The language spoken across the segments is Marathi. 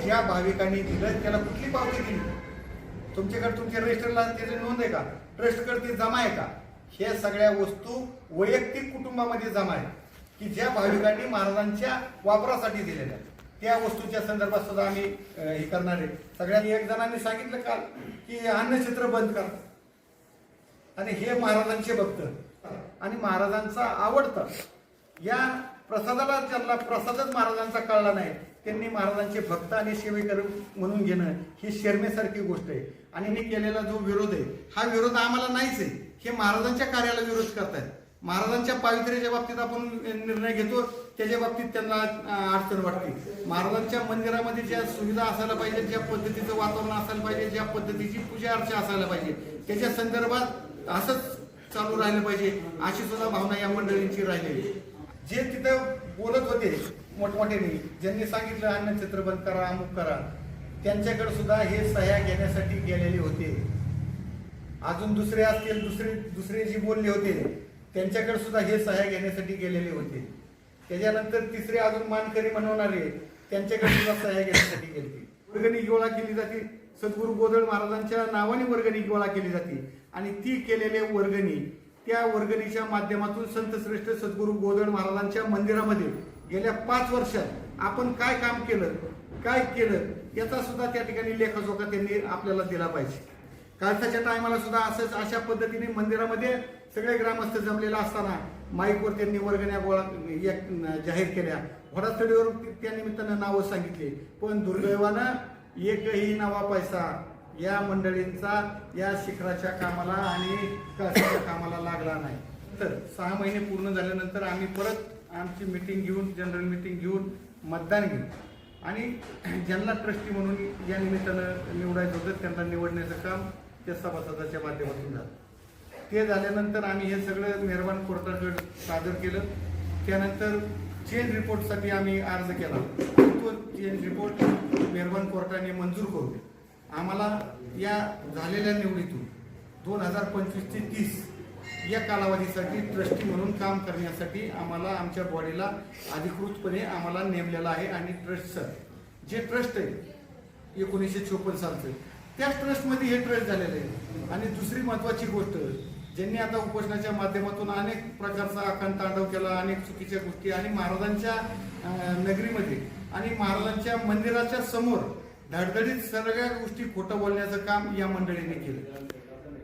ज्या भाविकांनी दिलं त्याला कुठली पावती दिली? तुमच्याकडे तुमच्या रजिस्टरला त्याची नोंद आहे का? ट्रस्टकडे ते जमा आहे का? हे सगळ्या वस्तू वैयक्तिक कुटुंबामध्ये जमा आहे की ज्या भाविकांनी महाराजांच्या वापरासाठी दिलेल्या, त्या वस्तूच्या संदर्भात सुद्धा आम्ही हे करणार आहे. सगळ्यांनी एक जणांनी सांगितलं काल की अन्नछत्र बंद करा, आणि हे महाराजांचे भक्त आणि महाराजांचा आवडता या प्रसादाला, ज्यांना प्रसादच महाराजांचा कळला नाही त्यांनी महाराजांचे भक्त आणि सेवेकर म्हणून घेणं ही शर्मेसारखी गोष्ट आहे. आणि मी केलेला जो विरोध आहे हा विरोध आम्हाला नाहीच आहे. हे महाराजांच्या कार्याला विरोध करतायत. महाराजांच्या पावित्र्याच्या बाबतीत आपण निर्णय घेतो त्याच्या बाबतीत त्यांना अडचण वाटते. महाराजांच्या मंदिरामध्ये ज्या सुविधा असायला पाहिजे, ज्या पद्धतीचं वातावरण असायला पाहिजे, ज्या पद्धतीची पूजा अर्चा असायला पाहिजे, त्याच्या संदर्भात असंच चालू राहिलं पाहिजे अशी सुद्धा भावना या मंडळींची राहिली. जे तिथं बोलत होते मोठमोठ्याने, ज्यांनी सांगितलं अन्नछत्र बंद करा, अमुक करा, त्यांच्याकडे सुद्धा हे सह्या घेण्यासाठी गेलेले होते. अजून दुसरे असतील, दुसरे जे बोलले होते त्यांच्याकडे सुद्धा हे सह्या घेण्यासाठी गेलेले होते. त्याच्यानंतर तिसरे अजून मानकरी म्हणवणारे त्यांच्याकडे सुद्धा सह्या घेण्यासाठी गेले. वर्गणी गोळा केली जाते, सद्गुरू गोदड महाराजांच्या नावाने वर्गणी गोळा केली जाते आणि ती केलेले वर्गणी, त्या वर्गणीच्या माध्यमातून संत श्रेष्ठ सद्गुरू गोदड महाराजांच्या मंदिरामध्ये गेल्या 5 वर्षात आपण काय काम केलं, काय केलं याचा सुद्धा त्या ठिकाणी लेखाजोखा त्यांनी आपल्याला दिला पाहिजे. कालच्या टायमाला सुद्धा असंच अशा पद्धतीने मंदिरामध्ये सगळे ग्रामस्थ जमलेला असताना माईकवर त्यांनी वर्गण्या गोळा जाहीर केल्या. घोडास्थळीवर त्या निमित्तानं नावं सांगितली, पण दुर्दैवानं एकही नवा पैसा या मंडळींचा या शिखराच्या कामाला आणि कळसाच्या कामाला लागला नाही. तर 6 महिने पूर्ण झाल्यानंतर आम्ही परत आमची मीटिंग घेऊन, जनरल मीटिंग घेऊन, मतदान घेऊन आणि ज्यांना ट्रस्टी म्हणून या निमित्तानं निवडायचं होतं त्यांना निवडण्याचं काम त्या सभासदाच्या माध्यमातून झालं. ते झाल्यानंतर आम्ही हे सगळं मेहरबान कोर्टाकडे सादर केलं. त्यानंतर चेंज रिपोर्टसाठी आम्ही अर्ज केला. तो चेंज रिपोर्ट मेहरबान कोर्टाने मंजूर करून आम्हाला या झालेल्या निवडीतून 2025 ते 30 या कालावधीसाठी ट्रस्टी म्हणून काम करण्यासाठी आम्हाला आमच्या बॉडीला अधिकृतपणे आम्हाला नेमलेलं आहे. आणि ट्रस्टचं जे ट्रस्ट आहे 1954 सालचं, त्या ट्रस्टमध्ये हे ट्रस्ट झालेलं आहे. आणि दुसरी महत्त्वाची गोष्ट, ज्यांनी आता उपोषणाच्या माध्यमातून अनेक प्रकारचा आकांत तांडव केला, अनेक चुकीच्या गोष्टी आणि महाराजांच्या नगरीमध्ये आणि महाराजांच्या मंदिराच्या समोर धडधडीत सगळ्या गोष्टी खोटं बोलण्याचं काम या मंडळीने केलं.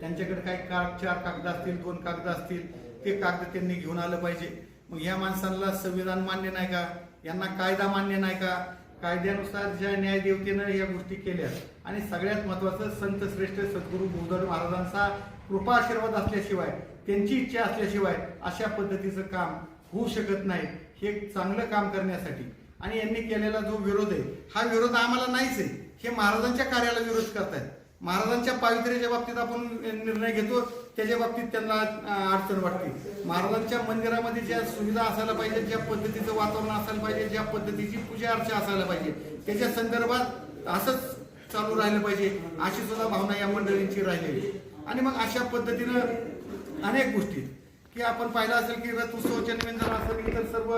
त्यांच्याकडे काही 4 कागद असतील, 2 कागद असतील, ते कागद त्यांनी घेऊन आलं पाहिजे. मग या माणसांना संविधान मान्य नाही का? यांना कायदा मान्य नाही का? कायद्यानुसार ज्या न्यायदेवतेनं या गोष्टी केल्या आणि सगळ्यात महत्वाचं संत श्रेष्ठ सद्गुरू गोदड महाराजांचा कृपा आशीर्वाद असल्याशिवाय, त्यांची इच्छा असल्याशिवाय अशा पद्धतीचं काम होऊ शकत नाही. हे चांगलं काम करण्यासाठी आणि यांनी केलेला जो विरोध आहे हा विरोध आम्हाला नाहीच आहे. हे महाराजांच्या कार्याला विरोध करतायत. महाराजांच्या पावित्र्याच्या बाबतीत आपण निर्णय घेतो त्याच्या बाबतीत त्यांना अडचण वाटते. महाराजांच्या मंदिरामध्ये ज्या सुविधा असायला पाहिजे, ज्या पद्धतीचं वातावरण असायला पाहिजे, ज्या पद्धतीची पूजा अर्चा असायला पाहिजे, त्याच्या संदर्भात असंच चालू राहिलं पाहिजे अशी सुद्धा भावना या मंडळींची राहिलेली. आणि मग अशा पद्धतीनं अनेक गोष्टी की आपण पाहिलं असेल की रथोत्सवाच्या निमित्तानं असेल, इतर सर्व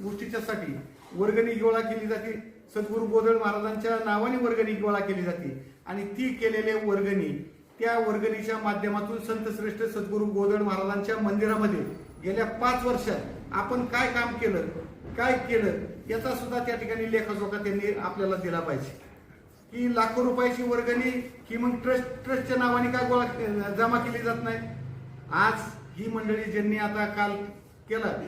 गोष्टीच्यासाठी वर्गणी गोळा केली जाते. सद्गुरू गोदड महाराजांच्या नावाने वर्गणी गोळा केली जाते आणि ती केलेले वर्गणी, त्या वर्गणीच्या माध्यमातून संत श्रेष्ठ सद्गुरू गोदड महाराजांच्या मंदिरामध्ये गेल्या 5 वर्षात आपण काय काम केलं, काय केलं याचा सुद्धा त्या ठिकाणी लेखाजोखा त्यांनी आपल्याला दिला पाहिजे. की लाखो रुपयाची वर्गणी की मग ट्रस्टच्या नावाने काय गोळा जमा केली जात नाही. आज ही मंडळी ज्यांनी आता काल केलं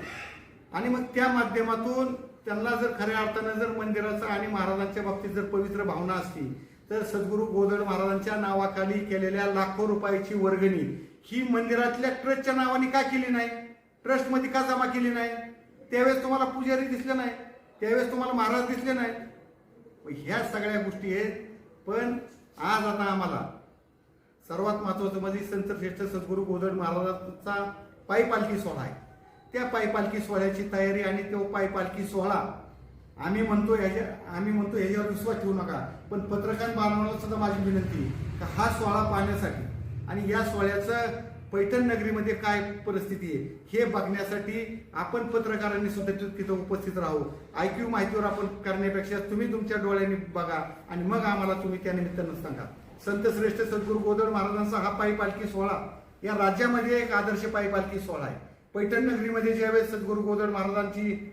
आणि मग त्या माध्यमातून त्यांना जर खऱ्या अर्थानं जर मंदिराचा आणि महाराजांच्या बाबतीत जर पवित्र भावना असती तर सद्गुरू गोदड महाराजांच्या नावाखाली केलेल्या लाखो रुपयाची वर्गणी ही मंदिरातल्या ट्रस्टच्या नावाने का केली नाही, ट्रस्टमध्ये का जमा केली नाही? त्यावेळेस तुम्हाला पुजारी दिसले नाही, त्यावेळेस तुम्हाला महाराज दिसले नाही. ह्या सगळ्या गोष्टी आहेत. पण आज आता आम्हाला सर्वात महत्वाचं म्हणजे संत श्रेष्ठ सद्गुरू गोदड महाराजांचा पायी पालखी सोहळा आहे. त्या पायी पालखी सोहळ्याची तयारी आणि तो पायी पालखी सोहळा आम्ही म्हणतो ह्याच्यावर विश्वास ठेवू नका, पण पत्रकार बांधवांना सुद्धा माझी विनंती की हा सोहळा पाहण्यासाठी आणि या सोहळ्याचं पैठण नगरीमध्ये काय परिस्थिती आहे हे बघण्यासाठी आपण पत्रकारांनी सुद्धा तिथं उपस्थित राहू. ऐकीव माहितीवर आपण करण्यापेक्षा तुम्ही तुमच्या डोळ्यांनी बघा आणि मग आम्हाला तुम्ही त्या निमित्तानं सांगा. संत श्रेष्ठ सद्गुरू गोदड महाराजांचा हा पायी पालखी सोहळा या राज्यामध्ये एक आदर्श पायी पालखी सोहळा आहे. पैठण नगरीमध्ये ज्यावेळेस सद्गुरू गोदड महाराजांची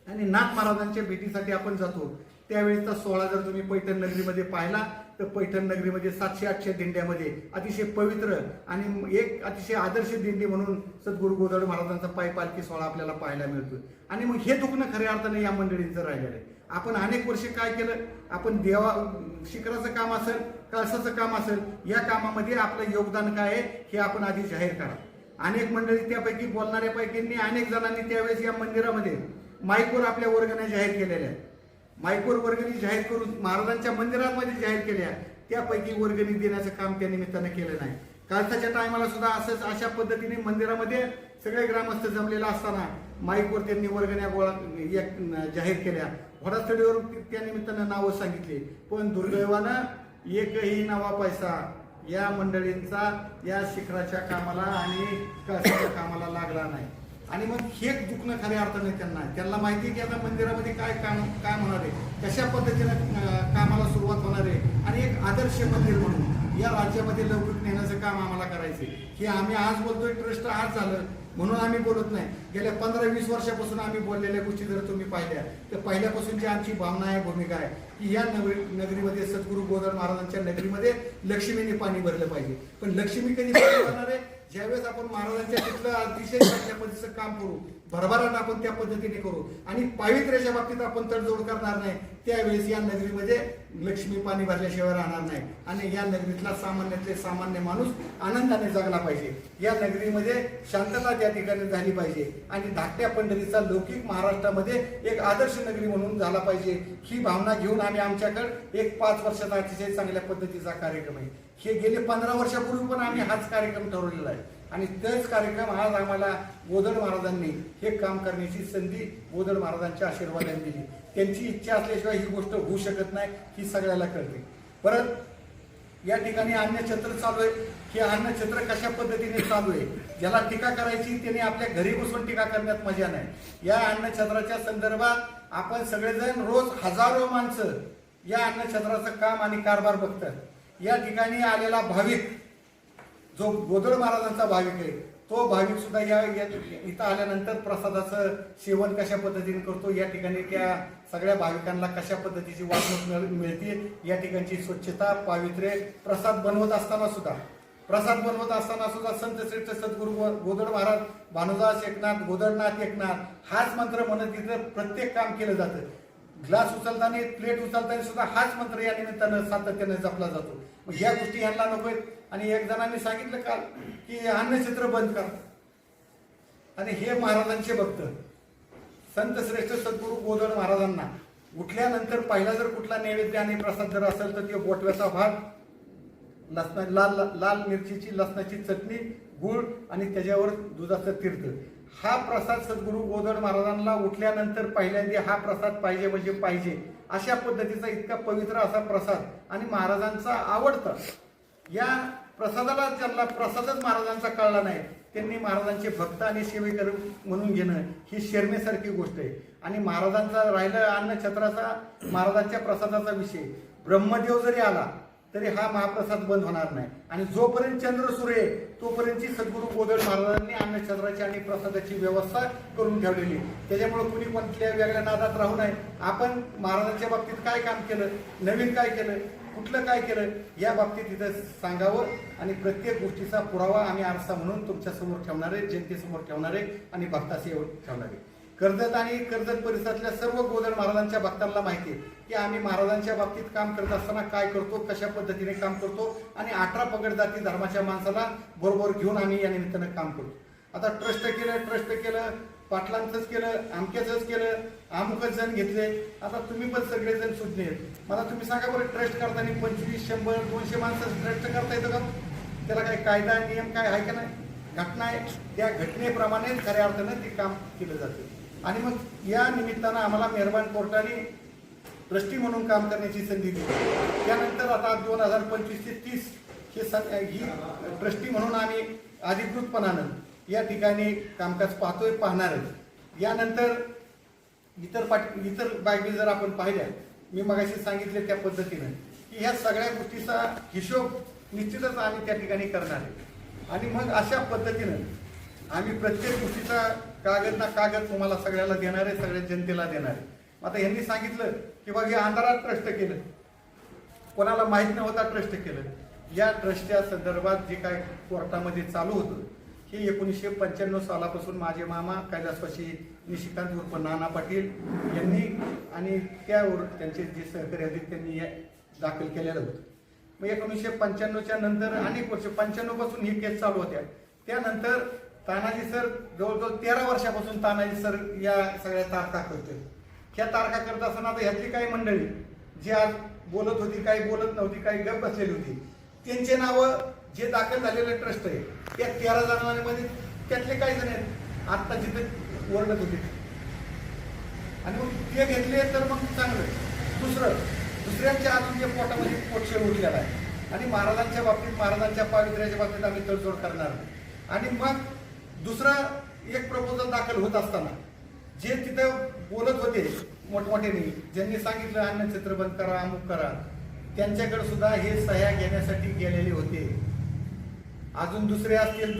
आणि नाथ महाराजांच्या भेटीसाठी आपण जातो त्यावेळेचा सोहळा जर तुम्ही पैठण नगरीमध्ये पाहिला तर पैठण नगरीमध्ये 700-800 दिंड्यामध्ये अतिशय पवित्र आणि एक अतिशय आदर्श दिंडी म्हणून सद्गुरू गोदड महाराजांचा पायी पालखी सोहळा आपल्याला पाहायला मिळतोय. आणि मग हे दुखणं खऱ्या अर्थाने या मंडळींचं राहिलेलं आहे. आपण अनेक वर्षे काय केलं, आपण देवा शिखराचं काम असेल कळसाचं काम असेल या कामामध्ये आपलं योगदान काय आहे हे आपण आधी जाहीर करा. अनेक मंडळी त्यापैकी बोलणाऱ्यापैकी अनेक जणांनी त्यावेळेस या मंदिरामध्ये माईकवर आपल्या वर्गण्या जाहीर केलेल्या आहेत. माईकवर वर्गणी जाहीर करून महाराजांच्या मंदिरांमध्ये जाहीर केल्या त्यापैकी वर्गणी देण्याचं काम त्या निमित्तानं केलं नाही. कालच्या टायमाला सुद्धा असंच अशा पद्धतीने मंदिरामध्ये सगळे ग्रामस्थ जमलेला असताना माईकवर त्यांनी वर्गण्या गोळा जाहीर केल्या. घोडास्थळीवर त्या निमित्तानं नावं सांगितली, पण दुर्दैवानं एकही नवा पैसा या मंडळींचा या शिखराच्या कामाला आणि कळसाच्या कामाला लागला नाही. आणि मग हे दुखणं खऱ्या अर्थाने त्यांना माहिती आहे की आता मंदिरामध्ये काय होणार आहे, कशा पद्धतीनं कामाला सुरुवात होणार आहे आणि एक आदर्श मंदिर म्हणून या राज्यामध्ये लौकिक नेण्याचं काम आम्हाला करायचे. हे आम्ही आज बोलतोय, ट्रस्ट आज झालं म्हणून आम्ही बोलत नाही. गेल्या 15-20 वर्षापासून आम्ही बोललेल्या गोष्टी जर तुम्ही पाहिल्या तर पहिल्यापासूनची आमची भावना आहे, भूमिका आहे की या नगरीमध्ये सद्गुरू गोदड महाराजांच्या नगरीमध्ये लक्ष्मीने पाणी भरलं पाहिजे. पण लक्ष्मी कधी भरणार आहे? ज्यावेळेस आपण महाराजांच्या तिथलं अतिशय चांगल्या पद्धतीचं काम करू, भरभराट आपण त्या पद्धतीने करू आणि पावित्र्याच्या बाबतीत आपण तडजोड करणार नाही, त्यावेळेस या नगरीमध्ये लक्ष्मी पाणी भरल्याशिवाय राहणार नाही आणि या नगरीतला सामान्यातले सामान्य माणूस आनंदाने जगला पाहिजे. या नगरीमध्ये शांतता त्या ठिकाणी झाली पाहिजे आणि धाकट्या पंढरीचा लौकिक महाराष्ट्रामध्ये एक आदर्श नगरी म्हणून झाला पाहिजे. ही भावना घेऊन आम्ही आमच्याकडे एक 5 वर्षाचा अतिशय चांगल्या पद्धतीचा कार्यक्रम आहे. हे गेले 15 वर्षापूर्वी पण आम्ही हाच कार्यक्रम ठरवलेला आहे आणि तेच कार्यक्रम आज आम्हाला गोदड महाराजांनी हे काम करण्याची संधी गोदड महाराजांच्या आशीर्वादाने दिली. त्यांची इच्छा असल्याशिवाय ही गोष्ट होऊ शकत नाही, ही सगळ्याला कळते. परत या ठिकाणी अन्नछत्र चालू आहे. हे अन्नछत्र कशा पद्धतीने चालू आहे, ज्याला टीका करायची त्याने आपल्या घरी बसून टीका करण्यात मजा नाही. या अन्नछत्राच्या संदर्भात आपण सगळेजण रोज हजारो माणसं या अन्नछत्राचं काम आणि कारभार बघतात. या ठिकाणी आलेला भाविक जो गोदड महाराजांचा भाविक आहे तो भाविक सुद्धा या इथं आल्यानंतर प्रसादाचं सेवन कशा पद्धतीने करतो, या ठिकाणी त्या सगळ्या भाविकांना कशा पद्धतीची वागणूक मिळते, या ठिकाणची स्वच्छता, पावित्र्य, प्रसाद बनवत असताना सुद्धा संत श्रेष्ठ सद्गुरू गोदड महाराज भानुदास एकनाथ गोदडनाथ एकनाथ हाच मंत्र म्हणत तिथं प्रत्येक काम केलं जातं. ग्लास उचलताना प्लेट उचलताना सुद्धा हाच मंत्र या निमित्तानं सातत्याने जपला जातो. मग या गोष्टी यांना नकोय. आणि एक जणांनी सांगितलं काल की अन्नछत्र बंद कर, आणि हे महाराजांचे भक्त संत श्रेष्ठ सद्गुरू गोदड महाराजांना उठल्यानंतर पहिला जर कुठला नैवेद्य आणि प्रसाद जर असेल तर तो बोटव्याचा भात, लाल मिरचीची लसणाची चटणी, गुळ आणि त्याच्यावर दुधाचं तीर्थ, हा प्रसाद सद्गुरू गोदड महाराजांना उठल्यानंतर पहिल्यांदा हा प्रसाद पाहिजे म्हणजे पाहिजे. अशा पद्धतीचा इतका पवित्र असा प्रसाद आणि महाराजांचा आवडता. या प्रसादाला ज्यांना प्रसादच महाराजांचा कळला नाही त्यांनी महाराजांचे भक्त आणि सेवेकर म्हणून घेणं ही शर्मेसारखी गोष्ट आहे. आणि महाराजांचा राहिला अन्नछत्राचा महाराजांच्या प्रसादाचा विषय, ब्रह्मदेव जरी आला तरी हा महाप्रसाद बंद होणार नाही. आणि जोपर्यंत चंद्र सूर्य तोपर्यंतची सद्गुरू गोदड महाराजांनी अन्नछत्राची आणि प्रसादाची व्यवस्था करून ठेवलेली. त्याच्यामुळे कुणी कोणत्या वेगळ्या नादात राहू नये. आपण महाराजांच्या बाबतीत काय काम केलं, नवीन काय केलं, कुठलं काय केलं या बाबतीत इथं सांगावं आणि प्रत्येक गोष्टीचा पुरावा आम्ही आरसा म्हणून तुमच्या समोर ठेवणारे, जनतेसमोर ठेवणारे आणि भक्तासेवर ठेवणारे. कर्जत आणि कर्जत परिसरातल्या सर्व गोदड महाराजांच्या भक्तांना माहिती आहे की आम्ही महाराजांच्या बाबतीत काम करत असताना काय करतो, कशा पद्धतीने काम करतो आणि 18 पगड जाती धर्माच्या माणसाला बरोबर घेऊन आम्ही या निमित्तानं काम करतो. आता ट्रस्ट केलं, पाटलांचंच केलं, अमक्याचंच केलं, अमुकच जण घेतले. आता तुम्ही पण सगळेजण सुज्ञ आहेत. मला तुम्ही सांगा बरं, ट्रस्ट करताना 25, 100, 200 माणसं ट्रस्ट करता येतं का? त्याला काही कायदा नियम काय आहे का नाही? घटना आहे, त्या घटनेप्रमाणे खऱ्या अर्थानं ते काम केलं जातं. आणि मग या निमित्तानं आम्हाला मेहरबान कोर्टाने ट्रस्टी म्हणून काम करण्याची संधी दिली. त्यानंतर आता 2025 ते 30 ही ट्रस्टी म्हणून आम्ही अधिकृतपणानं या ठिकाणी कामकाज पाहणार आहे। यानंतर इतर बाबी जर आपण पाहिल्या, मी मगाशी सांगितले त्या पद्धतीनं की ह्या सगळ्या गोष्टीचा हिशोब निश्चितच आम्ही त्या ठिकाणी करणार आहे आणि मग अशा पद्धतीनं आम्ही प्रत्येक गोष्टीचा कागद ना कागद तुम्हाला सगळ्याला देणार आहे, सगळ्या जनतेला देणार आहे। आता यांनी सांगितलं की बघ हे अंधारात ट्रस्ट केलं, कोणाला माहीत नव्हता ट्रस्ट केलं। या ट्रस्टच्या संदर्भात जे काय कोर्टामध्ये चालू होतं हे 1995 सालापासून माझे मामा कैलासवासी निशिकांत उर्फ नाना पाटील यांनी आणि त्यावर त्यांचे जे सहकारी होते त्यांनी दाखल केलेलं होतं। मग 1995च्या नंतर अनेक वर्ष 95 पासून ही केस चालू होत्या। त्यानंतर तानाजी सर जवळजवळ 13 वर्षापासून तानाजी सर या सगळ्या तारखा करतोय। ह्या तारखा करत असताना ह्यातली काही मंडळी जी आज बोलत होती, काही बोलत नव्हती, काही गप बसलेली होती, त्यांचे नावं जे दाखल झालेले ट्रस्ट आहे त्या 13 जणांमध्ये त्यातले काही जण आहेत आत्ता जिथे ओरडत होते आणि मग ते घेतले तर मग चांगलं। दुसऱ्यांच्या अजून जे पोटामध्ये पोटशे उठलेला आहे आणि महाराजांच्या बाबतीत, महाराजांच्या पावित्र्याच्या बाबतीत आम्ही तडजोड करणार आणि मग दुसरा एक प्रपोजल दाखल होत असताना जे तिथं बोलत होते मोठमोठ्याने, ज्यांनी सांगितलं अन्नछत्र बंद करा, अमुक करा, त्यांच्याकडे सुद्धा हे सह्या घेण्यासाठी गेलेले होते। अजून दुसरे असतील,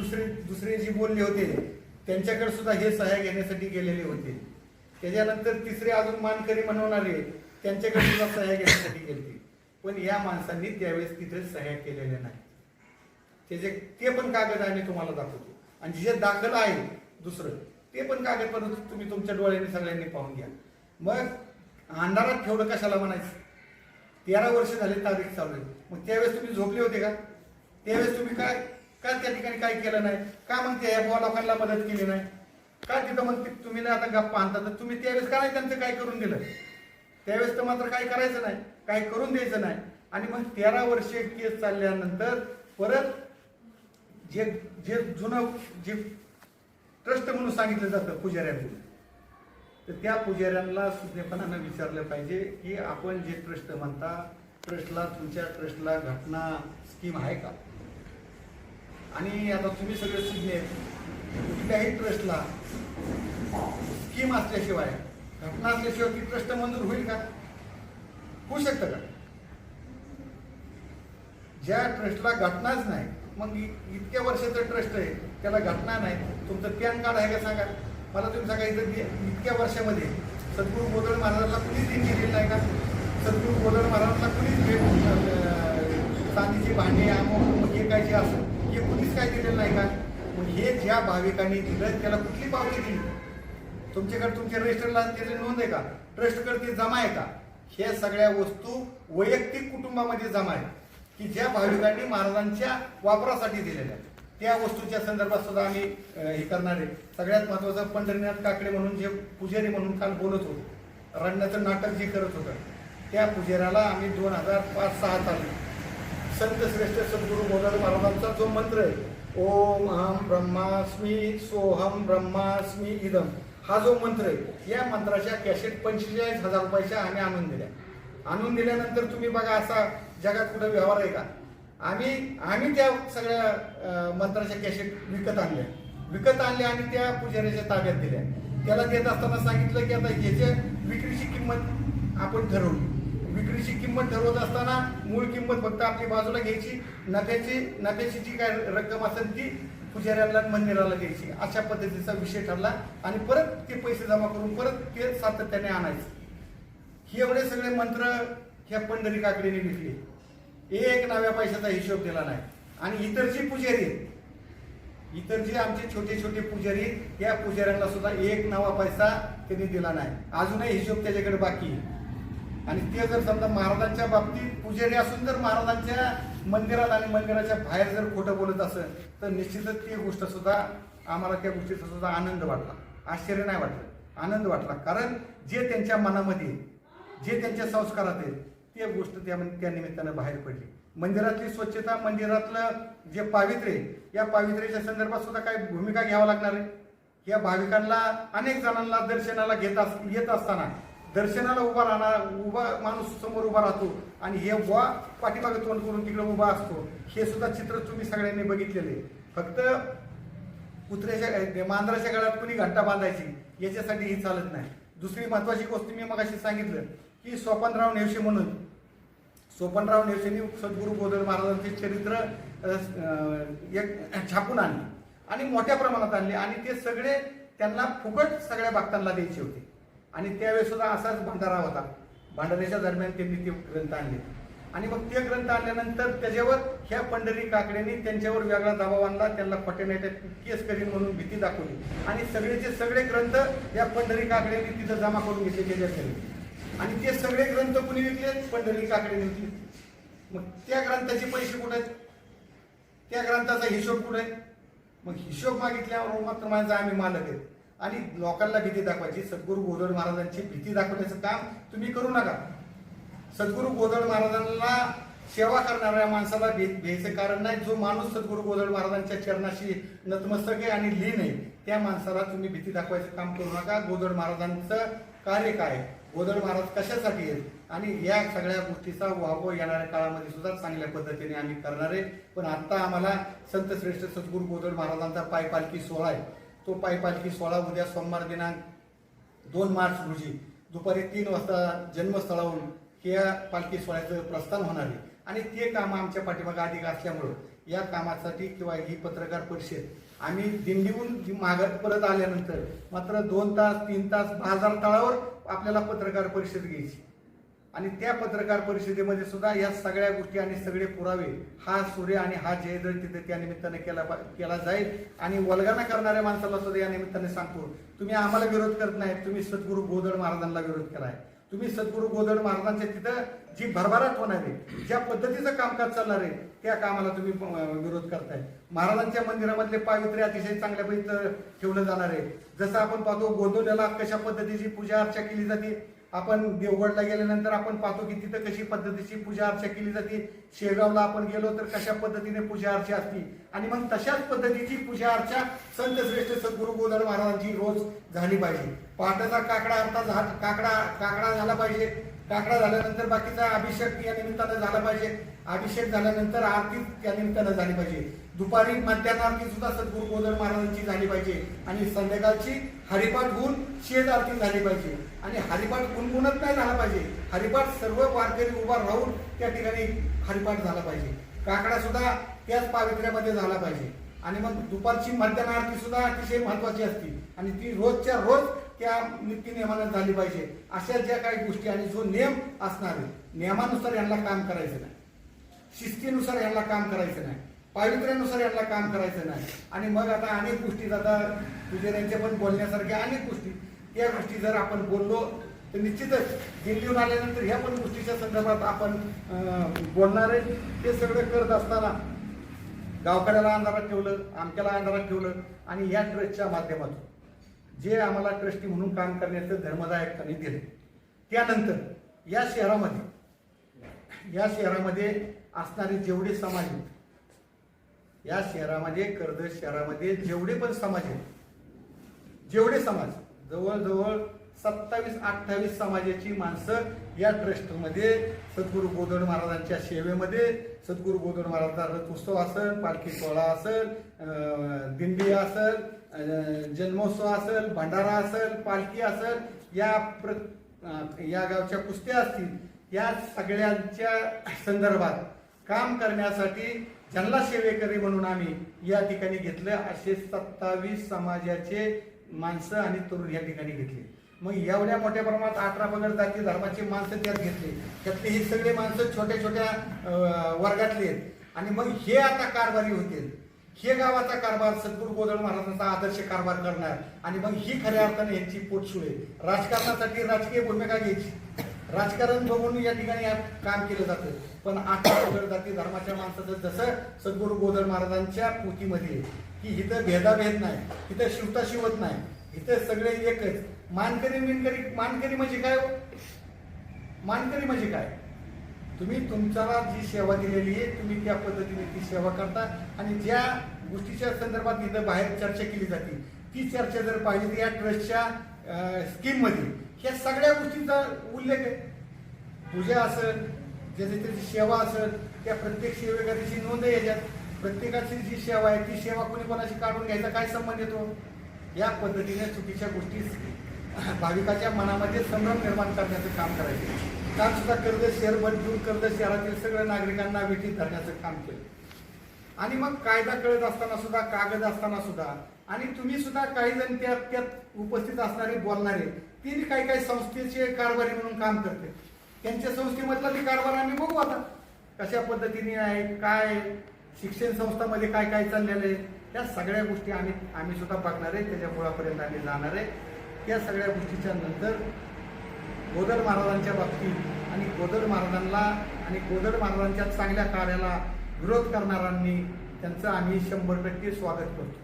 दुसरे जे बोलले होते त्यांच्याकडे सुद्धा हे सह्या घेण्यासाठी गेलेले होते। त्याच्यानंतर तिसरे अजून मानकरी म्हणवणारे त्यांच्याकडे सुद्धा सह्या घेण्यासाठी गेले, पण या माणसांनी त्यावेळेस तिथे सह्या केलेल्या नाही। ते पण कागद आम्ही तुम्हाला दाखवतो आणि जे दाखल आहे दुसरं ते पण कागदपत्र तुम्ही तुमच्या डोळ्यांनी सगळ्यांनी पाहून घ्या। मग अंधारात ठेवलं कशाला म्हणायचं? 13 वर्ष झाले तारीख चालू आहे, मग त्यावेळेस तुम्ही झोपले होते का? त्यावेळेस तुम्ही काय त्या ठिकाणी काय केलं नाही का? मग त्या बुवा लोकांना मदत केली नाही का? तिथं मग तुम्ही ना आता गप्पा आणता तर तुम्ही त्यावेळेस काय त्यांचं काय करून दिलं? त्यावेळेस तर मात्र काय करायचं नाही, काय करून द्यायचं नाही। आणि मग 13 वर्षे केस चालल्यानंतर परत जे जुनं जे ट्रस्ट म्हणून सांगितलं जातं पुजाऱ्यांकडून, तर त्या पुजाऱ्यांना सुज्ञपणानं विचारलं पाहिजे की आपण जे ट्रस्ट म्हणता, तुमच्या ट्रस्टला घटना स्कीम आहे का? आणि आता तुम्ही सगळे सुज्ञ आहेत, कुठल्याही ट्रस्टला स्कीम असल्याशिवाय, घटना असल्याशिवाय ती ट्रस्ट मंजूर होईल का? होऊ शकतं का? ज्या ट्रस्टला घटनाच नाही, मग इतक्या वर्षाचं ट्रस्ट आहे त्याला घटना नाही, तुमचं पॅन कार्ड आहे का सांगा मला? तुम्ही सांगा इथं इतक्या वर्षामध्ये सद्गुरू बोधड महाराजांना कुणीच देणगी दिली नाही का? सद्गुरू बोधड महाराजांना कुणीच चांदीची भांडी अमुक हे काय जे असं हे कुणीच काय दिलेलं नाही का? मग हे ज्या भाविकांनी दिलं त्याला कुठली पावती दिली? तुमच्याकडे तुमच्या रजिस्टरला त्याची नोंद आहे का? ट्रस्टकडे ती जमा आहे का? हे सगळ्या वस्तू वैयक्तिक कुटुंबामध्ये जमा आहे की ज्या भाविकांनी महाराजांच्या वापरासाठी दिलेल्या आहेत। त्या वस्तूच्या संदर्भात सुद्धा आम्ही हे करणार आहे। सगळ्यात महत्वाचं पंढरीनाथ काकडे म्हणून जे पुजारी म्हणून काल बोलत होतो, रडण्याचं नाटक जे करत होतं, त्या पुजाऱ्याला आम्ही 2005-06 साली संत श्रेष्ठ सद्गुरू बोधड महाराजांचा जो मंत्र आहे, ओम अहम ब्रह्मास्मी सोहम ब्रह्मास्मी इदम, हा जो मंत्र आहे, या मंत्राच्या कॅसेट 45,000 रुपयाच्या आम्ही आणून दिल्यानंतर तुम्ही बघा असा जगात कुठे व्यवहार आहे का? आम्ही त्या सगळ्या मंत्राच्या कॅसेट विकत आणल्या आणि त्या पुजाऱ्याच्या ताब्यात दिल्या। त्याला देत असताना सांगितलं की आता ह्याच्या विक्रीची किंमत आपण ठरवली। विक्रीची किंमत ठरवत असताना मूळ किंमत फक्त आपली बाजूला घ्यायची, नफ्याची जी काय रक्कम असेल ती पुजाऱ्याला मंदिराला द्यायची, अशा पद्धतीचा विषय ठरला आणि परत ते पैसे जमा करून परत ते सातत्याने आणायचं। हे एवढे सगळे मंत्र ह्या पंढरी काकडीने विकले, एक नव्या पैशाचा हिशोब दिला नाही। आणि इतर जी पुजारी आहेत, इतर जे आमचे छोटे छोटे पुजारी, या पुजाऱ्यांना सुद्धा एक नवा पैसा त्यांनी दिला नाही, अजूनही हिशोब त्याच्याकडे बाकी आहे। आणि ते जर समजा महाराजांच्या बाबतीत पुजारी असून जर महाराजांच्या मंदिरात आणि मंदिराच्या बाहेर जर खोटं बोलत असेल तर निश्चितच ती गोष्ट सुद्धा आम्हाला त्या गोष्टीचा सुद्धा आनंद वाटला, आश्चर्य नाही वाटलं, आनंद वाटला। कारण जे त्यांच्या मनामध्ये, जे त्यांच्या संस्कारात आहे ते गोष्ट त्या निमित्तानं बाहेर पडली। मंदिरातली स्वच्छता, मंदिरातलं जे पावित्र्य, या पावित्र्याच्या संदर्भात सुद्धा काही भूमिका घ्यावं लागणार आहे। या भाविकांना, अनेक जणांना दर्शनाला येत असताना दर्शनाला उभा माणूस समोर उभा राहतो आणि हे बुवा पाठीमागे तोंड करून तिकडे उभा असतो, हे सुद्धा चित्र तुम्ही सगळ्यांनी बघितलेले। फक्त कुत्र्याच्या मांजराच्या गळ्यात कुणी घंटा बांधायची याच्यासाठी ही चालत नाही. दुसरी महत्वाची गोष्ट मी मगाशी सांगितलं की सोपानराव नेवशे म्हणून, सोपानराव नेवशेंनी सद्गुरू गोदड महाराजांचे चरित्र एक छापून आणले आणि मोठ्या प्रमाणात आणले आणि ते सगळे त्यांना फुकट सगळ्या भक्तांना द्यायचे होते. आणि त्यावेळेस सुद्धा असाच भंडारा होता. भंडाऱ्याच्या दरम्यान त्यांनी ते ग्रंथ आणले आणि मग ते ग्रंथ आणल्यानंतर त्याच्यावर ह्या पंढरी काकड्यांनी त्यांच्यावर वेगळा दबाव आणला, त्यांना पटेनाट्यात केस करीन म्हणून भीती दाखवली आणि सगळेचे सगळे ग्रंथ या पंढरी काकड्यांनी तिथं जमा करून घेतले त्याच्याकडे आणि ते सगळे ग्रंथ कुणी विकले? पंढरी काकड्यांनी विकले. मग त्या ग्रंथाचे पैसे कुठे आहेत? त्या ग्रंथाचा हिशोब कुठे आहे? मग हिशोब मागितल्यावर मात्र माझा आम्ही मालक आहेत आणि लोकांना भीती दाखवायची. सद्गुरू गोदड महाराजांची भीती दाखवण्याचं काम तुम्ही करू नका. सद्गुरू गोदड महाराजांना सेवा करणाऱ्या माणसाला भ्यायचं कारण नाही. जो माणूस सद्गुरू गोदड महाराजांच्या चरणाशी नतमस्तक आहे आणि लीन आहे त्या माणसाला तुम्ही भीती दाखवायचं काम करू नका. गोदड महाराजांचं कार्य काय, गोदड महाराज कशासाठी आहेत आणि या सगळ्या गोष्टीचा वापर येणाऱ्या काळामध्ये सुद्धा चांगल्या पद्धतीने आम्ही करणार आहे. पण आता आम्हाला संत श्रेष्ठ सद्गुरू गोदड महाराजांचा पाय पालखी सोहळा आहे. तो पाय पालखी सोहळा उद्या सोमवार दिनांक 2 मार्च रोजी दुपारी 3 वाजता जन्मस्थळावरून या पालखी सोहळ्याचं प्रस्थान होणार आहे आणि ते काम आमच्या पाठीमागे अधिक असल्यामुळं या कामासाठी किंवा ही पत्रकार परिषद आम्ही दिंडीहून माघार परत आल्यानंतर मात्र 2 तास 3 तास बाजार तळावर आपल्याला पत्रकार परिषद घ्यायची आणि त्या पत्रकार परिषदेमध्ये सुद्धा या सगळ्या गोष्टी आणि सगळे पुरावे हा सूर्य आणि हा जयदळ तिथे त्या निमित्ताने केला जाईल आणि वल्गना करणाऱ्या माणसाला सुद्धा या निमित्ताने सांगतो, तुम्ही आम्हाला विरोध करत नाही, तुम्ही सद्गुरू गोदड महाराजांना विरोध केलाय. तुम्ही सद्गुरू गोदड महाराजांच्या तिथं जी भरभराट होणार आहे, ज्या पद्धतीचं कामकाज चालणार आहे त्या कामाला तुम्ही विरोध करताय. महाराजांच्या मंदिरामधले पावित्र्य अतिशय चांगल्या पद्धतीने ठेवलं जाणार आहे. जसं आपण पाहतो गोंदवल्याला कशा पद्धतीची पूजा अर्चा केली जाते, आपण देवगडला गेल्यानंतर आपण पाहतो की तिथं कशी पद्धतीची पूजा अर्चा केली जाते. शेगावला आपण गेलो तर कशा पद्धतीने पूजा अर्चा असते आणि मग तशाच पद्धतीची पूजा अर्चा संत श्रेष्ठ सद्गुरू गोदड महाराजांची रोज झाली पाहिजे. पहाटेचा काकडा झाला पाहिजे. काकडा झाल्यानंतर बाकीचा अभिषेक या निमित्तानं झाला पाहिजे. अभिषेक झाल्यानंतर आरती त्या निमित्तानं झाली पाहिजे. दुपारी मध्यान्ह आरती सुद्धा सद्गुरू गोदड महाराजांची झाली पाहिजे आणि संध्याकाळची हरिपाठ होऊन शेज आरती झाली पाहिजे आणि हरिपाठ गुणगुणत नाही झाला पाहिजे. हरिपाठ सर्व वारकरी उभा राहून त्या ठिकाणी हरिपाठ झाला पाहिजे. काकडा सुद्धा त्याच पावित्र्यामध्ये झाला पाहिजे आणि मग दुपारची मध्यान्ह आरती सुद्धा अतिशय महत्वाची असते आणि ती रोजच्या रोज त्या नीती नियमानं झाली पाहिजे. अशा ज्या काही गोष्टी आणि जो नियम असणार आहे, नियमानुसार यांना काम करायचं नाही, शिस्तीनुसार यांना काम करायचं नाही, पावित्र्यानुसार यांना काम करायचं नाही. आणि मग आता अनेक गोष्टी आता पुजाऱ्यांच्या पण बोलण्यासारख्या अनेक गोष्टी, त्या गोष्टी जर आपण बोललो तर निश्चितच दिल्लीहून आल्यानंतर ह्या पण गोष्टीच्या संदर्भात आपण बोलणार आहे. ते सगळं करत असताना गावकऱ्याला अंधारात ठेवलं, आमच्याला अंधारात ठेवलं आणि या ट्रस्टच्या माध्यमातून जे आम्हाला ट्रस्टी म्हणून काम करण्याचं धर्मदायकाने दिले. त्यानंतर या शहरामध्ये असणारे जेवढे समाज आहेत, या शहरामध्ये कर्जत शहरामध्ये जेवढे पण समाज आहेत, जेवढे समाज जवळजवळ 27-28 समाजाची माणसं या ट्रस्टमध्ये सद्गुरू गोदड महाराजांच्या सेवेमध्ये, सद्गुरू गोदड महाराजांचा रथ उत्सव असेल, पालखी सोहळा असेल, दिंडी असेल, जन्मोत्सव असेल, भंडारा असेल, पालखी असेल, या गावच्या कुस्त्या असतील, या सगळ्यांच्या संदर्भात काम करण्यासाठी ज्यांना सेवेकरी म्हणून आम्ही या ठिकाणी घेतलं असे 27 समाजाचे माणसं आणि तरुण या ठिकाणी घेतले. मग एवढ्या मोठ्या प्रमाणात 18 पगड जाती धर्माची माणसं त्यात घेतली. त्यातले ही सगळे माणसं छोट्या छोट्या वर्गातले आहेत आणि मग हे आता कारभारी होतील. हे गावाचा कारभार सद्गुरू गोदड महाराजांचा आदर्श कारभार करणार आणि मग ही खऱ्या अर्थाने यांची पोटसुळे. राजकारणासाठी राजकीय भूमिका घ्यायची, राजकारण बघून या ठिकाणी काम केलं जातं. पण 18 पगड जाती धर्माच्या माणसाचं जसं सद्गुरू गोदड महाराजांच्या पोथीमध्ये की इथं भेदाभेद नाही, इथं शिवता शिवत नाही, इथं सगळे एकच. मानकरी म्हणजे काय? मानकरी म्हणजे काय? तुम्ही तुमच्याला जी सेवा दिलेली आहे तुम्ही त्या पद्धतीने ती सेवा करता आणि ज्या गोष्टीच्या संदर्भात इथं बाहेर चर्चा केली जाते ती चर्चा जर पाहिली तर या ट्रस्टच्या स्कीम मध्ये ह्या सगळ्या गोष्टींचा उल्लेख आहे. पूजा असेल, ज्याची त्याची सेवा असेल, त्या प्रत्येक सेवेकरीची नोंद आहे याच्यात. प्रत्येकाची जी सेवा आहे ती सेवा कोणी कोणाची काढून घ्यायचा काय संबंध येतो? या पद्धतीने चुकीच्या गोष्टी भाविकाच्या मनामध्ये संभ्रम निर्माण करण्याचं काम करायचं. काल सुद्धा कर्ज शेअर बदलून कर्ज शहरातील सगळ्या नागरिकांना वेठीत धरण्याचं काम केलं. आणि मग कायदा कळत असताना सुद्धा, कागद असताना सुद्धा, आणि तुम्ही सुद्धा काही जण त्यात उपस्थित असणारे बोलणारे ती काही संस्थेचे कारभारी म्हणून काम करते. त्यांच्या संस्थेमधला ते कारभार आम्ही बघू आता कशा पद्धतीने आहे, काय शिक्षण संस्थांमध्ये काय काय चाललेलं आहे, त्या सगळ्या गोष्टी आम्ही सुद्धा बघणार आहे. त्याच्या मुळापर्यंत आम्ही जाणार आहे. त्या सगळ्या गोष्टीच्या नंतर गोदड महाराजांच्या बाबतीत आणि गोदड महाराजांना आणि गोदड महाराजांच्या चांगल्या कार्याला विरोध करणाऱ्यांनी त्यांचं आम्ही 100% स्वागत करतो.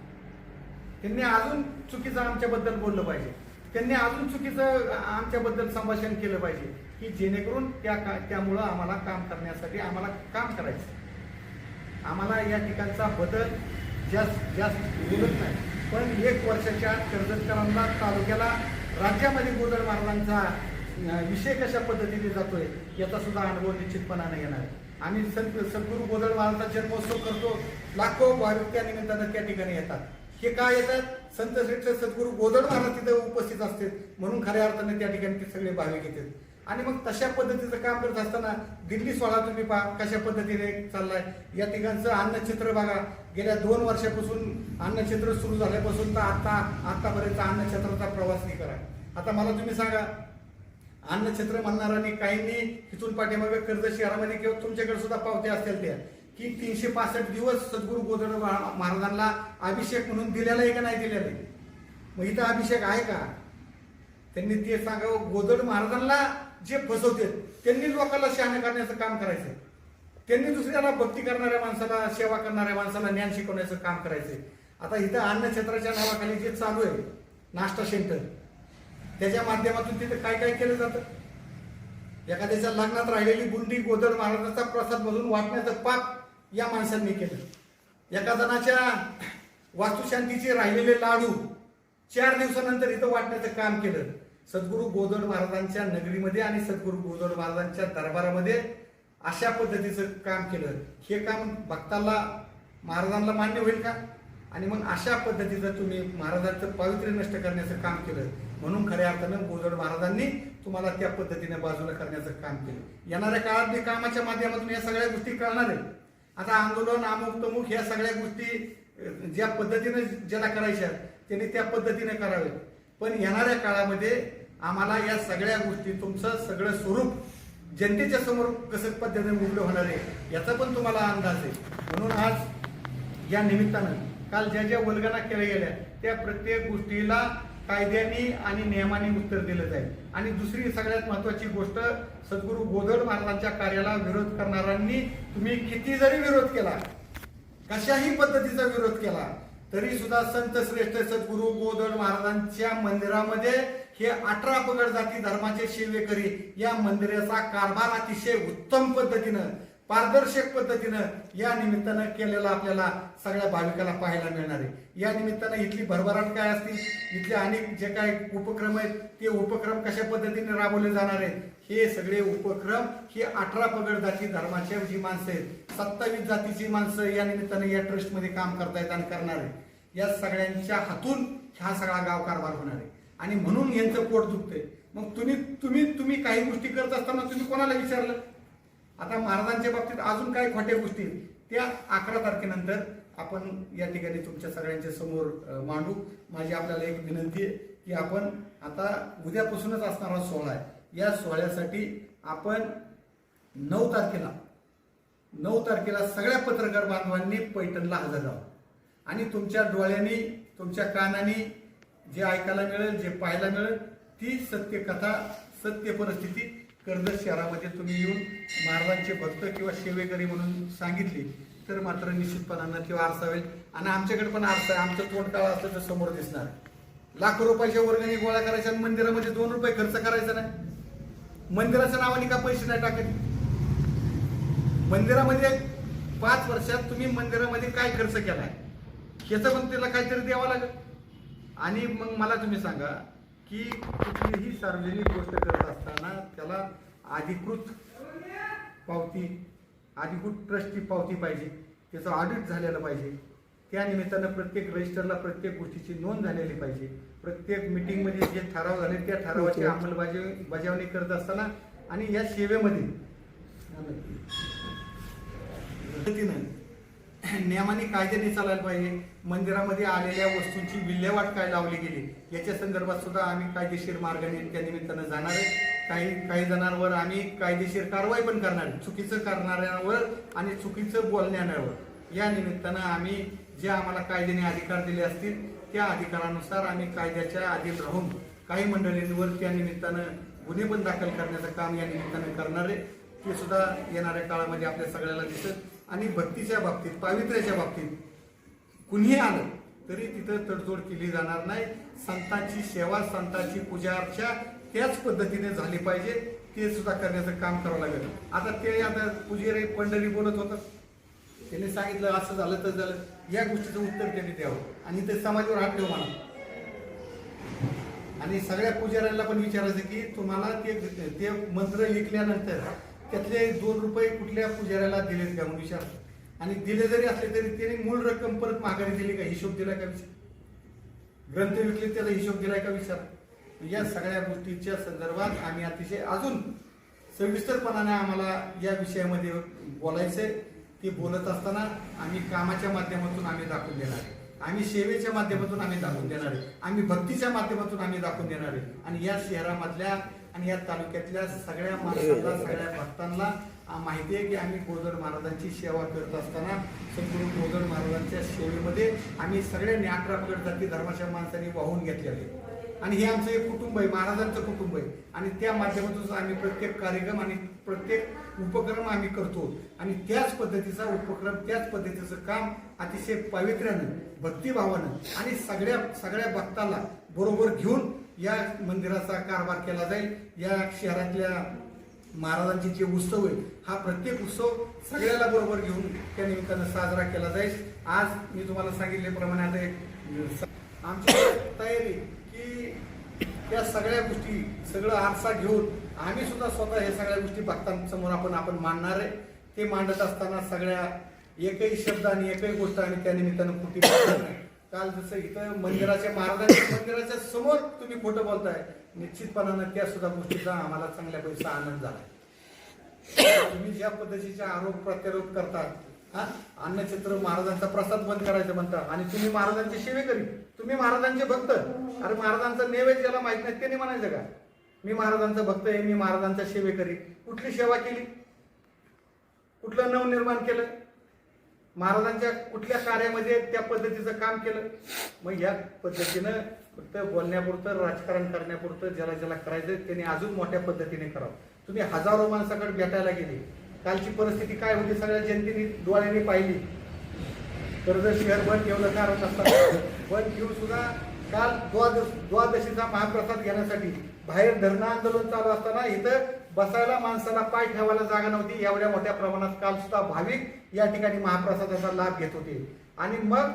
त्यांनी अजून चुकीचं आमच्याबद्दल बोललं पाहिजे, त्यांनी अजून चुकीचं आमच्याबद्दल संभाषण केलं पाहिजे, की जेणेकरून त्यामुळं आम्हाला काम करण्यासाठी आम्हाला काम करायचं. आम्हाला या ठिकाणचा बदल जास्त बोलत नाही, पण 1 वर्षाच्या कर्जतकरांना, तालुक्याला, राज्यामध्ये गोदड महाराजांचा विषय कशा पद्धतीने जातोय याचा सुद्धा अनुभव निश्चितपणाने येणार आहे. आम्ही सद्गुरू गोदड महाराजांचा जन्मोत्सव करतो. लाखो भाविक त्या निमित्तानं त्या ठिकाणी येतात. हे काय येतात? संत श्रेष्ठ सद्गुरू गोदड महाराज तिथे उपस्थित असतात म्हणून खऱ्या अर्थाने त्या ठिकाणी ते सगळे भाविक येतात. आणि मग तशा पद्धतीचं काम करत असताना दिल्ली सोहळा तुम्ही पहा कशा पद्धतीने चाललाय. या ठिकाणचं अन्नछत्र बघा, गेल्या 2 वर्षापासून अन्नछत्र सुरू झाल्यापासून तर आतापर्यंत अन्नछत्राचा प्रवास नाही करा. आता मला तुम्ही सांगा, अन्नछत्र म्हणणाऱ्यांनी काहींनी तिथून पाठीमागे कर्जत शहरामध्ये किंवा तुमच्याकडे सुद्धा पावत्या असतील त्या, की 365 दिवस सद्गुरू गोदड महाराजांना अभिषेक म्हणून दिलेला आहे का नाही दिलेला आहे? मग इथं अभिषेक आहे का? त्यांनी ते सांगावं. गोदड महाराजांना जे फसवते त्यांनी लोकांना शहाणे करण्याचं काम करायचं. त्यांनी दुसऱ्याला भक्ती करणाऱ्या माणसाला, सेवा करणाऱ्या माणसाला ज्ञान शिकवण्याचं काम करायचंय. आता इथं अन्नछत्राच्या नावाखाली जे चालू आहे नाश्ता सेंटर, त्याच्या माध्यमातून तिथे काय काय केलं जातं? एखाद्याच्या लग्नात राहिलेली बुंदी गोदड महाराजांचा प्रसाद म्हणून वाटण्याचं पाप या माणसांनी केलं. एका जणाच्या वास्तुशांतीचे राहिलेले लाडू 4 दिवसानंतर इथं वाटण्याचं काम केलं. सद्गुरू गोदड महाराजांच्या नगरीमध्ये आणि सद्गुरू गोदड महाराजांच्या दरबारामध्ये अशा पद्धतीचं काम केलं. हे काम भक्ताला, महाराजांना मान्य होईल का? आणि मग अशा पद्धतीचं तुम्ही महाराजांचं पावित्र्य नष्ट करण्याचं काम केलं म्हणून खऱ्या अर्थानं गोदड महाराजांनी तुम्हाला त्या पद्धतीने बाजूला करण्याचं काम केलं. येणाऱ्या काळात मी कामाच्या माध्यमातून या सगळ्या गोष्टी करणार आहे. आता आंदोलन, अमुक तमुक ह्या सगळ्या गोष्टी ज्या पद्धतीने ज्याला करायच्या त्यांनी त्या पद्धतीने करावे. पण येणाऱ्या काळामध्ये आम्हाला या सगळ्या गोष्टी, तुमचं सगळं स्वरूप जनतेच्या समोर कसं पद्धतीने उघडं होणार आहे याचा पण तुम्हाला अंदाज आहे. म्हणून आज या निमित्तानं काल ज्या वल्गना केल्या गेल्या त्या प्रत्येक गोष्टीला कायद्याने आणि नियमाने उत्तर दिलं जाईल. आणि दुसरी सगळ्यात महत्वाची गोष्ट, सद्गुरू गोदड महाराजांच्या कार्याला विरोध करणाऱ्यांनी तुम्ही किती जरी विरोध केला, कशाही पद्धतीचा विरोध केला, तरी सुद्धा संत श्रेष्ठ सद्गुरू गोदड महाराजांच्या मंदिरामध्ये हे 18 पगड जाती धर्माचे सेवेकरी या मंदिराचा कारभार अतिशय उत्तम पद्धतीनं, पारदर्शक पद्धतीनं या निमित्तानं केलेला आपल्याला सगळ्या भाविकाला पाहायला मिळणार आहे. या निमित्तानं इथली भरभराट काय असतील, इथले अनेक जे काही उपक्रम आहेत ते उपक्रम कशा पद्धतीने राबवले जाणार आहेत, हे सगळे उपक्रम हे 18 पगड जाती धर्माच्या जी माणसं आहेत, 27 जातीची माणसं या निमित्तानं या ट्रस्टमध्ये काम करतायत आणि करणार आहे. या सगळ्यांच्या हातून हा सगळा गाव कारभार होणार आहे. आणि म्हणून यांचं पोट दुखतंय. मग तुम्ही काही गोष्टी करत असताना तुम्ही कोणाला विचारलं? आता महाराजांच्या बाबतीत अजून काही खोट्या गोष्टी त्या 11 तारखेनंतर आपण या ठिकाणी तुमच्या सगळ्यांच्या समोर मांडू. माझी आपल्याला एक विनंती आहे की आपण आता उद्यापासूनच असणारा सोहळा आहे, या सोहळ्यासाठी आपण 9 तारखेला सगळ्या पत्रकार बांधवांनी पैठणला हजर राहावं. आणि तुमच्या डोळ्यांनी, तुमच्या कानांनी जे ऐकायला मिळेल, जे पाहायला मिळेल ती सत्य कथा, सत्य परिस्थिती कर्जत शहरामध्ये तुम्ही येऊन महाराजांचे भक्त किंवा सेवेकरी म्हणून सांगितले तर मात्र निश्चितपणानं किंवा आरसा होईल. आणि आमच्याकडे पण आरसा आहे, आमचं तोंड काळ असलं तर समोर दिसणार. लाखो रुपयाच्या वर्गणी गोळा करायच्या आणि मंदिरामध्ये 2 रुपये खर्च करायचा नाही. मंदिराच्या नावाने का पैसे नाही टाकत? मंदिरामध्ये 5 वर्षात तुम्ही मंदिरामध्ये काय खर्च केलाय ह्याचं पण त्याला काहीतरी द्यावं लागेल. आणि मग मला तुम्ही सांगा की कुठलीही सार्वजनिक गोष्ट करत असताना त्याला अधिकृत पावती, अधिकृत ट्रस्टची पावती पाहिजे. त्याचं ऑडिट झालेलं पाहिजे. त्या निमित्तानं प्रत्येक रजिस्टरला प्रत्येक गोष्टीची नोंद झालेली पाहिजे. प्रत्येक मीटिंगमध्ये जे ठराव झाले त्या ठरावाची अंमलबजावणी करत असताना आणि या सेवेमध्ये नियमाने कायद्याने चालायला पाहिजे. मंदिरामध्ये आलेल्या वस्तूंची विल्हेवाट काय लावली गेली याच्या संदर्भात सुद्धा आम्ही कायदेशीर मार्गाने त्या निमित्तानं जाणार आहे. काही जणांवर आम्ही कायदेशीर कारवाई पण करणार आहे, चुकीचं करणाऱ्यांवर आणि चुकीचं बोलणाऱ्यांवर. या निमित्तानं आम्ही जे आम्हाला कायद्याने अधिकार दिले असतील त्या अधिकारानुसार आम्ही कायद्याच्या अधीन राहून काही मंडळींवर त्या निमित्तानं गुन्हे पण दाखल करण्याचं काम या निमित्तानं करणार आहे. ते सुद्धा येणाऱ्या काळामध्ये आपल्या सगळ्याला दिसत. आणि भक्तीच्या बाबतीत, पावित्र्याच्या बाबतीत कुणीही आलं तरी तिथं तडजोड केली जाणार नाही. संतांची सेवा, संतांची पूजा अर्चा त्याच पद्धतीने झाली पाहिजे, ते सुद्धा करण्याचं काम करावं लागेल. आता पुजारी पंढरी बोलत होतं, त्यांनी सांगितलं असं झालं तर झालं, या गोष्टीचं उत्तर त्यांनी द्यावं आणि ते समाजावर हात ठेव म्हणा. आणि सगळ्या पुजाऱ्यांना पण विचारायचं की तुम्हाला ते मंत्र लिखल्यानंतर त्यातले 2 रुपये कुठल्या पुजाऱ्याला दिलेत का म्हणून विचार. आणि दिले जरी असले तरी त्यांनी मूळ रक्कम परत माघारी दिली का, हिशोब दिलाय का विचार. ग्रंथ विकले त्याचा हिशोब दिलाय का विचार. या सगळ्या गोष्टीच्या संदर्भात आम्ही अतिशय अजून सविस्तरपणाने आम्हाला या विषयामध्ये बोलायचंय. ते बोलत असताना आम्ही कामाच्या माध्यमातून आम्ही दाखवून देणार आहे, आम्ही सेवेच्या माध्यमातून आम्ही दाखवून देणार आहे, आम्ही भक्तीच्या माध्यमातून आम्ही दाखवून देणार आहे. आणि या शहरामधल्या आणि या तालुक्यातल्या सगळ्या माणसांना, सगळ्या भक्तांना माहिती आहे की आम्ही गोदड महाराजांची सेवा करत असताना संपूर्ण गोदड महाराजांच्या सेवेमध्ये आम्ही सगळ्यांनी 11 पगड जाती धर्माच्या माणसांनी वाहून घेतलेले. आणि हे आमचं एक कुटुंब आहे, महाराजांचं कुटुंब आहे. आणि त्या माध्यमातून आम्ही प्रत्येक कार्यक्रम आणि प्रत्येक उपक्रम आम्ही करतो. आणि त्याच पद्धतीचा उपक्रम, त्याच पद्धतीचं काम अतिशय पावित्र्यानं, भक्तिभावानं आणि सगळ्या भक्ताला बरोबर घेऊन या मंदिराचा कारभार केला जाईल. या शहरातल्या महाराजांचे जे उत्सव आहे हा प्रत्येक उत्सव सगळ्याला बरोबर घेऊन त्या निमित्तानं साजरा केला जाईल. आज मी तुम्हाला सांगितल्याप्रमाणे आता आमची तयारी की त्या सगळ्या गोष्टी, सगळं आरसा घेऊन आम्ही सुद्धा स्वतः हे सगळ्या गोष्टी भक्तांसमोर आपण मांडणार आहे. ते मांडत असताना सगळ्या एकही शब्द आणि एकही गोष्ट आम्ही त्या निमित्तानं खोटी बोलणार नाही. काल जसं इथं मंदिराच्या महाराजांच्या मंदिराच्या समोर तुम्ही खोटं बोलताय, निश्चितपणानं त्या सुद्धा गोष्टीचा आम्हाला चांगल्या पैसा आनंद झाला. तुम्ही ज्या पद्धतीचे आरोप प्रत्यारोप करतात, अन्नछत्र महाराजांचा प्रसाद बंद करायचं म्हणता आणि तुम्ही महाराजांची सेवेकरी, तुम्ही महाराजांचे भक्त. अरे महाराजांचा नैवेद्य ज्याला माहित नाही त्यांनी म्हणायचं का मी महाराजांचा भक्त आहे, मी महाराजांचा सेवेकरी. कुठली सेवा केली, कुठलं नवनिर्माण केलं, महाराजांच्या कुठल्या कार्यामध्ये त्या पद्धतीचं काम केलं. मग या पद्धतीनं फक्त बोलण्यापुरतं, राजकारण करण्यापुरतं ज्याला करायचं त्यांनी अजून मोठ्या पद्धतीने करावं. तुम्ही हजारो माणसाकडे भेटायला गेले, कालची परिस्थिती काय होती सगळ्या जनतेने डोळ्याने पाहिली. कर्ज शहर बंद ठेवलं कारण असताना बंद ठेवून सुद्धा काल द्वादशीचा महाप्रसाद घेण्यासाठी बाहेर धरणं आंदोलन चालू असताना इथं बसायला माणसाला पाय ठेवायला जागा नव्हती. एवढ्या मोठ्या प्रमाणात काल सुद्धा भाविक या ठिकाणी महाप्रसादाचा लाभ घेत होते. आणि मग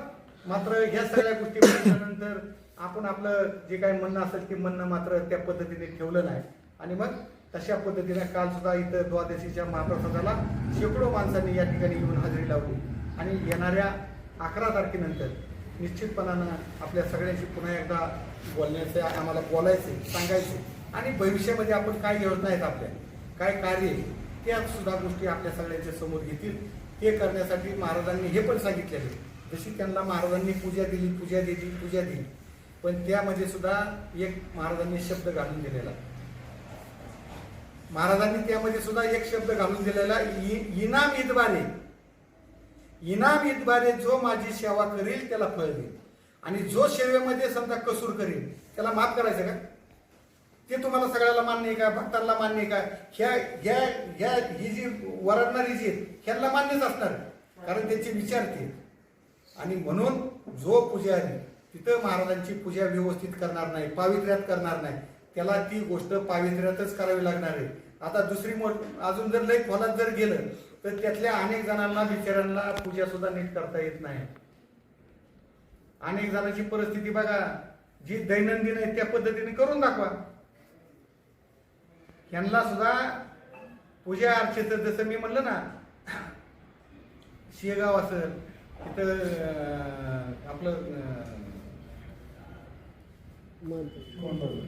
मात्र या सगळ्या गोष्टी म्हटल्यानंतर आपण आपलं जे काही म्हणणं असेल ते म्हणणं मात्र त्या पद्धतीने ठेवलं नाही. आणि मग तशा पद्धतीने काल सुद्धा इथं द्वादशीच्या महाप्रसादाला शेकडो माणसांनी या ठिकाणी येऊन हजेरी लावली. आणि येणाऱ्या 11 तारखेनंतर निश्चितपणानं आपल्या सगळ्यांशी पुन्हा एकदा बोलण्याचं, आम्हाला बोलायचे, सांगायचे आणि भविष्यामध्ये आपण काय योजना आहेत, आपल्या काय कार्य त्या सुद्धा गोष्टी आपल्या सगळ्यांच्या समोर घेतील. ते करण्यासाठी महाराजांनी हे पण सांगितलेले, जशी त्यांना महाराजांनी पूजा दिली, पण त्यामध्ये सुद्धा एक महाराजांनी शब्द घालून दिलेला. महाराजांनी त्यामध्ये सुद्धा एक शब्द घालून दिलेला, इनाम इतबारे जो माझी सेवा करील त्याला फळ देईल. आणि जो सेवेमध्ये समजा कसूर करेल त्याला माफ करायचं का? ते तुम्हाला सगळ्याला मान्य आहे का? भक्तांना मान्य आहे का? ही जी वरडणारी जी ह्यांना मान्यच असणार, कारण त्यांचे विचार ते. आणि म्हणून जो पुजारी तिथं महाराजांची पूजा व्यवस्थित करणार नाही, पावित्र्यात करणार नाही, त्याला ती गोष्ट पावित्र्यातच करावी लागणार आहे. आता दुसरी अजून जर लई खोलात जर गेलं तर त्यातल्या अनेक जणांना बिचाऱ्यांना पूजा सुद्धा नीट करता येत नाही. अनेक जणांची परिस्थिती बघा, जी दैनंदिन आहे त्या पद्धतीने करून दाखवा. यांना सुद्धा पूजा अर्चेत जसं मी म्हणलं ना, शेगाव असेल, तिथं आपलं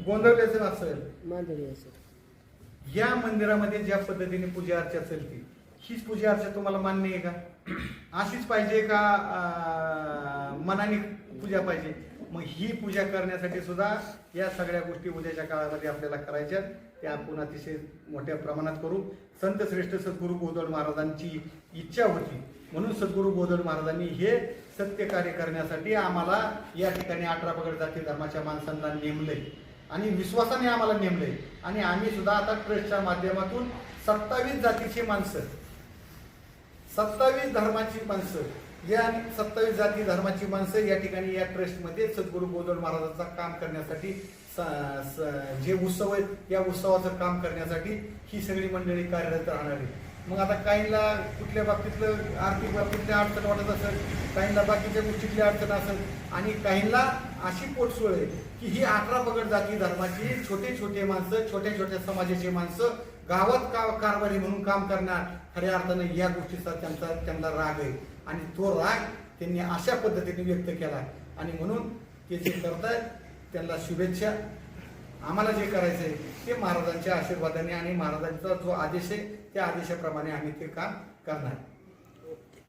गोंधवलेचं असेल, या मंदिरामध्ये ज्या पद्धतीने पूजा अर्चा चालते, हीच पूजा अर्चा तुम्हाला मान्य आहे का? अशीच पाहिजे का मनाने पूजा पाहिजे? मग ही पूजा करण्यासाठी सुद्धा या सगळ्या गोष्टी उद्याच्या काळामध्ये आपल्याला करायच्या, त्या आपण अतिशय मोठ्या प्रमाणात करू. संत श्रेष्ठ सद्गुरू बोधड महाराजांची इच्छा होती, म्हणून सद्गुरू बोधड महाराजांनी हे सत्य कार्य करण्यासाठी आम्हाला या ठिकाणी 18 पगड जाती धर्माच्या माणसांना नेमलंय आणि विश्वासाने आम्हाला नेमलंय. आणि आम्ही सुद्धा आता ट्रस्टच्या माध्यमातून 27 जातीची माणसं, 27 धर्माची माणसं, या 27 जाती धर्माची माणसं या ठिकाणी या ट्रस्टमध्ये सद्गुरू बोधड महाराजांचं काम करण्यासाठी, जे उत्सव आहेत या उत्सवाचं काम करण्यासाठी ही सगळी मंडळी कार्यरत राहणार आहे. मग आता काहींना कुठल्या बाबतीतलं आर्थिक बाबतीतल्या अडचण वाटत असेल, काहींना बाकीच्या गोष्टीतली अडचण असेल, आणि काहींना अशी पोटसोळ आहे की ही 18 पगड जाती धर्माची छोटे छोटे माणसं, छोट्या छोट्या समाजाची माणसं गावात कारभारी म्हणून काम करणार, खऱ्या अर्थानं या गोष्टीचा त्यांना राग आहे. आणि तो राग त्यांनी अशा पद्धतीने व्यक्त केला. आणि म्हणून ते जे करतायत त्यांना शुभेच्छा. आम्हाला जे करायचं आहे ते महाराजांच्या आशीर्वादाने आणि महाराजांचा जो आदेश आहे त्या आदेशाप्रमाणे आम्ही ते काम करणार.